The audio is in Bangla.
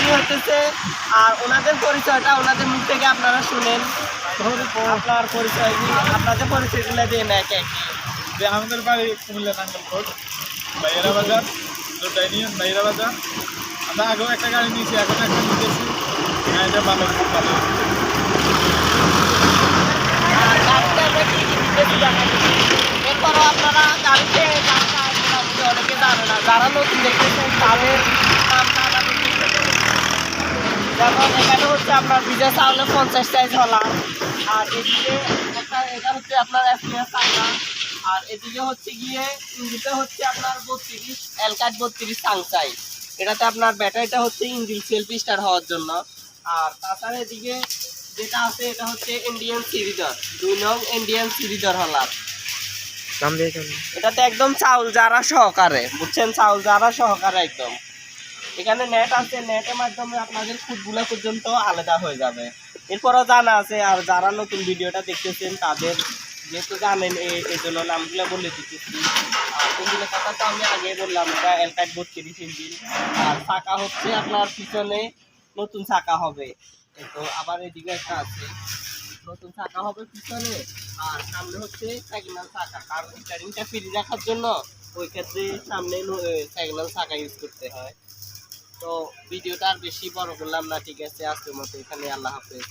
বিক্রি হতেছে। আর ওনাদের পরিচয়টা ওনাদের মুখ থেকে আপনারা শুনেন। আপনার পরিচয় কি, আপনাদের পরিচয়গুলো দিয়ে নেয় কে যে আমাদের বাড়ি কুমিল্লা নাঙ্গলকোট বাইরা বাজার, দুটা ইউনিয়ন বাইরা বাজার। আমরা আগেও একটা গাড়ি নিয়েছি, এখন একটা নিতেছি। গাড়িটা ভালো, খুব ভালো। এরপরও আপনারা গাড়িতে অনেকে জানে না, যারা নতুন দেখতেছেন তাদের যেমন এখানে হচ্ছে আপনার ভিজা চাউলে 50 সাইজ হলা, আর এদিকে এটা হচ্ছে আপনার এসপিএস চাকা, আর এদিকে হচ্ছে গিয়ে ইঞ্জিনটা হচ্ছে আপনার 32 এলকাট 32 সাংসাই। এটাতে আপনার ব্যাটারিটা হচ্ছে ইঞ্জিন সেলফ স্টার্ট হওয়ার জন্য। আর তাছাড়া এদিকে যেটা আছে এটা হচ্ছে ইন্ডিয়ান সিরিজর, 2 নং ইন্ডিয়ান সিরিজর হলার। এটাতে একদম চাউল জারা সহকারে, বুঝছেন, চাউল জারা সহকারে একদম। এখানে নেট আছে, নেটের মাধ্যমে আপনাদের খুদগুলো পর্যন্ত আলাদা হয়ে যাবে। এরপরও জানা আছে, আর যারা নতুন ভিডিওটা দেখতেছেন তাদের যেহেতু জানেন এই জন্য নামগুলো বলে দিতেছি। আর ইঞ্জিনের কথা তো আমি আগে বললাম, এটা এলকাট 32 ইঞ্জিন। আর চাকা হচ্ছে আপনার পিছনে নতুন চাকা হবে, তো আবার এদিকে একটা আছে নতুন চাকা হবে পিছনে। আর সামনে হচ্ছে সেকেন্ড চাকা, কারণ স্টারিংটা ফ্রি রাখার জন্য ওই ক্ষেত্রে সামনে সেকেন্ড চাকা ইউজ করতে হয়। তো ভিডিওটা আর বেশি বড় করলাম না, ঠিক আছে, আজকের মতো এখানে, আল্লাহ হাফেজ।